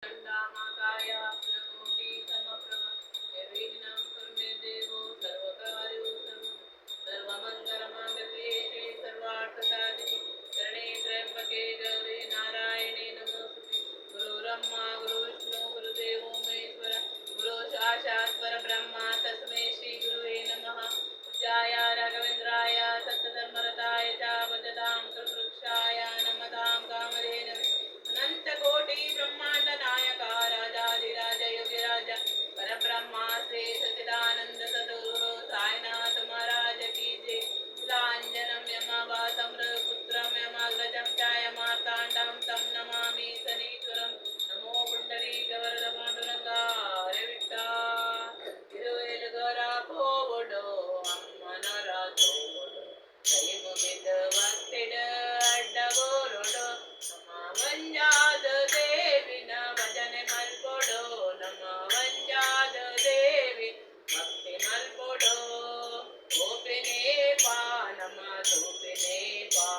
चण्डामाकाय प्रकोटि समप्रभ निर्विघ्नं कुरु मे देवो सर्वकार्येषु सर्वमङ्गलमाङ्गल्ये शिवे सर्वार्थसाधिके शरणे त्र्यम्बके गौरी नारायणे नमोस्तुते गुरुर्ब्रह्मा गुरुर्विष्णु गुरुदेवो महेश्वर गुरु साक्षात् परब्रह्म तस्मै श्री गुरुवे नमः पूज्याय राघवेन्द्राय सत्यधर्मरताय च भजतां कृतवृक्षाय नमतां कामधेनवे अनंतकोटि ब्रह्मांड नायक राजाधिराज योगिराज परब्रह्मा श्री सच्चिदानंद सद्गुरु साईनाथ महाराज की जय लांजनम यमावासं पुत्रं यमाग्रजं चाय मार्तांडं तं नमामि शनीश्वरं नमो पुंडरीकवरद पांडुरंगा हरे विठ्ठल तिरुवेलुगरा पोवडो अम्मनर तोवडो ಕೈ ಮುಗಿದ ಭಕ್ತಿಡ ಅಡ್ಡಗೋರೊಡು ನಮ್ಮ ವಂಜಾದ ದೇವಿನ ಭಜನೆ ಮಲ್ಕೊಡೋ ನಮ್ಮ ವಂಜಾದ ದೇವಿ ಭಕ್ತಿ ಮಲ್ಕೊಡೋ ಗೋಪಿನೇ ಪಾ ನಮ್ಮ ತೂಪಿನೇ ಪಾ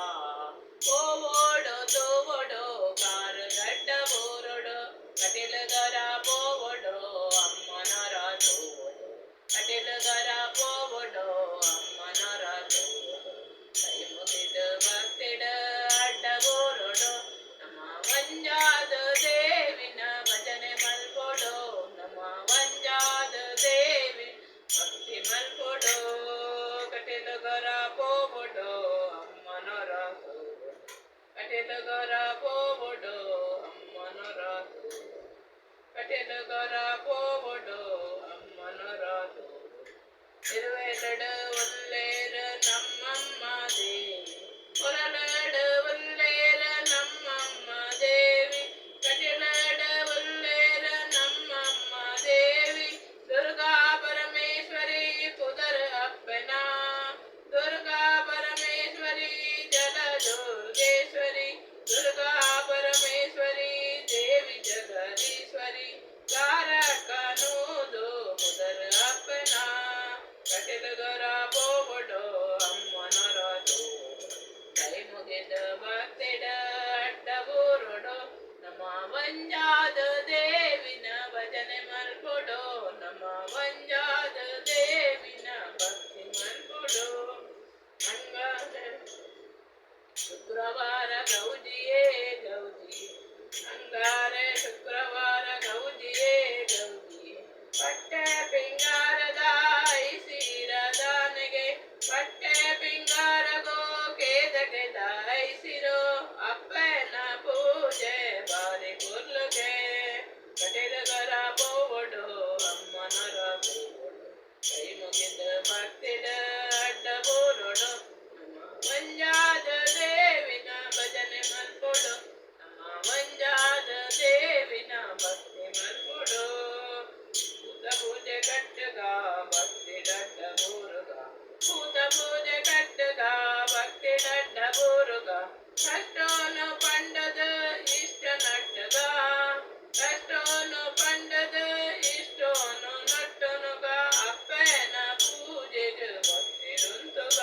ಪೋವೋಡೋ ತೋವಡೋ ಕಾರು ಗಡ್ಡ ಬೋರೊಡು ಕಟಿಲಗರ ಪೋವಡೋ ಅಮ್ಮನರ ತೋವಡೋ ಕಟಿಲಗರ ಪೋವಡೋ ಅಮ್ಮನರ ತೋವಡೋ ಕೈ ಮುಗಿದ ಭಕ್ತಿಡ ಅಡ್ಡಗೋರೊಡು ನಮ್ಮ ವಂಜಾದ ದೇವಿನ ಭಜನೆ ಮಲ್ಕೊಡೋ ನಮ್ಮ ವಂಜಾದ ದೇವಿ ಭಕ್ತಿ ಮಲ್ಕೊಡೋ ಕಟಿಲಗರ ಪೋವಡೋ ಅಮ್ಮನರ ತೋವಡೋ ಕಟಿಲಗರ ಪೋವಡೋ ಅಮ್ಮನರ ತೋವಡೋ ಕಟಿಲಗರ ಪೋವಡೋ ಅಮ್ಮನರ ತೋವಡೋ ತಿರುವೆರಡು ಒಲ್ಲೇರ ನಮ್ಮಮ್ಮ ದೇವಿ ಹೊರನಾಡ ಒಲ್ಲೇರ ನಮ್ಮಮ್ಮ ದೇವಿ ಕಟಿಲಾಡ ಒಲ್ಲೇರ ನಮ್ಮಮ್ಮ ದೇವಿ ದುರ್ಗಾ ಪರಮೇಶ್ವರಿ ಕುದರ ಅಪ್ಪನ ದುರ್ಗಾ ಪರಮೇಶ್ವರಿ ಜಲ ದುರ್ಗೇಶ್ವರಿ ದುರ್ಗಾ ಪರಮೇಶ್ವರಿ ದೇವಿ ಜಗದೀಶ್ವರಿ ಕಾರಕನೂದು ಕುದರ ಅಪ್ಪನ ಕಟಿಲಗರ ಪೋವಡೋ ಅಮ್ಮನರ ತೋವಡೋ ಕೈ ಮುಗಿದ ಭಕ್ತಿಡ ಅಡ್ಡಗೋರೊಡು ನಮ್ಮ ವಂಜಾದ ದೇವಿನ ಭಜನೆ ಮಲ್ಕೊಡೋ ನಮ್ಮ ವಂಜಾದ ದೇವಿನ ಭಕ್ತಿ ಮಲ್ಕೊಡೋ ಹಂಗಾರೆ ಶುಕ್ರವಾರ ಗೌಜಿಯೇ ಗೌಜಿ ಹಂಗಾರೆ ಶುಕ್ರವಾರ ಗೌಜಿಯೇ ಗೌಜಿ ಪಟ್ಟೆ ಪಿಂಗಾರದ ಐಸಿರದಾನೆಗೆ ಪಟ್ಟೆ ಪಿಂಗಾರಗೋ ಕೇದಗೆದ ಐಸಿರೋ ಅಪ್ಪನ ಪೂಜೆ ಬಾರಿ ಕುರ್ಲುಗೆ ಕಟಿಲಗರ ಪೋವಡೋ ಅಮ್ಮನರ ಪೋವಡೋ ಕೈ ಮುಗಿದ ಭಕ್ತಿಡ ಅಡ್ಡಗೋರೊಡು ನಮ್ಮ ವಂಜಾದ ದೇವಿನ ಭಜನೆ ಮಲ್ಕೊಡೋ ನಮ್ಮ ವಂಜಾದ ದೇವಿನ ಭಕ್ತಿ ಮಲ್ಕೊಡೋ ಭೂತ ಪೂಜೆ ಕಟ್ಟಗ ಭಕ್ತಿ ಡಡ್ಡ ಬೋರುಗ ಭೂತ ಪೂಜೆ ಕಟ್ಟಗ ಭಕ್ತಿ ಡಡ್ಡ ಬೋರುಗ ಕಷ್ಟೋನು ಪಂಡದ ಇಷ್ಟ ನಟ್ಟಗ ಕಷ್ಟೋನು ಪಂಡದ ಇಷ್ಟೋನು ನಟ್ಟನುಗ ಅಪ್ಪನ ಪೂಜೆಗೆ ಭಕ್ತಿ ರುಂತುಗ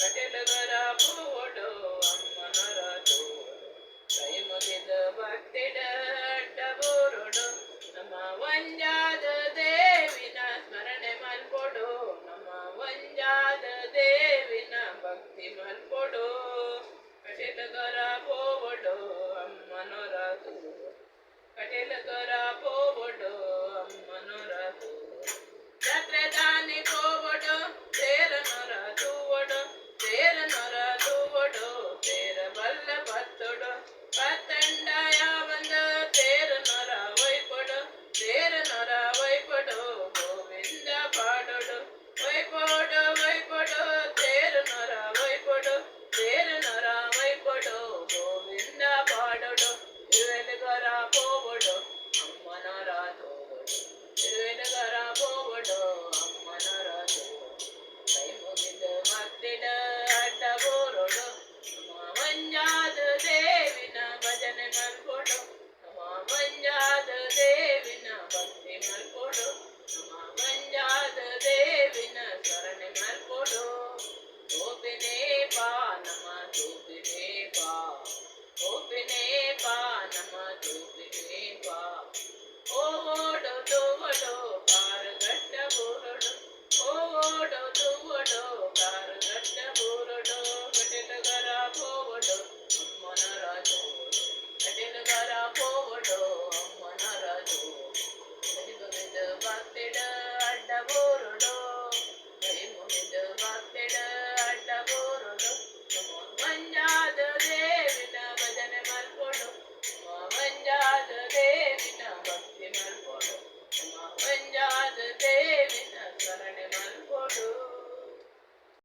ಕಟಿಲಗರ ಪೋವಡೋ ಅಮ್ಮನರ ತೋವಡೋ ಕೈ ಮುಗಿದ ಭಕ್ತಿಡ ಅಡ್ಡಗೋರೊಡು ನಮ್ಮ ವಂಜಾದ ದೇವಿನ ಸ್ಮರಣೆ ಮಲ್ಕೊಡೋ ನಮ್ಮ ವಂಜಾದ ದೇವಿನ ಭಕ್ತಿ ಮಲ್ಕೊಡೋ ಕಟಿಲಗರ ಪೋವಡೋ ಅಮ್ಮನರ ತೋವಡೋ ಕಟಿಲಗರ ಪೋವಡೋ ಅಮ್ಮನರ ತೋವಡೋ ಜಾತ್ರೆ ದಾನಿ ಪೋವಡೋ ತೇರನೊರ ತೂವಡೋ ತೇರನೊರ ತೂವಡೋ ತೇರ ಬಲ್ಲ ಪತ್ತೊಡೋ ಪತ್ತಂಡಾಯ ಬಂದ ತೇರನೊರ ವೈಪೊಡೋ ತೇರನೊರ ವೈಪೊಡೋ ಗೋವಿಂದ ಪಾಡೊಡು ವೈಪೊಡೋ ವೈಪೊಡೋ ತೇರನೊರ ವೈಪೊಡೋ ತೇರನೊರ ವೈಪೊಡೋ ಗೋವಿಂದ ಪಾಡೊಡು ತಿರುವೆಲುಗರ ಪೋವಡೋ ಅಮ್ಮನರ ತೋವಡೋ ತಿರುವೆಲುಗರ ಪೋವಡೋ ಅಮ್ಮನರ ತೋವಡೋ ಕೈ ಮುಗಿದ ಭಕ್ತಿಡ ಅಡ್ಡಗೋರೊಡು ನಮ್ಮ ವಂಜಾದ ದೇವಿನ ಭಜನೆ ಮಲ್ಕೊಡೋ ನಮ್ಮ ವಂಜಾದ ದೇವಿ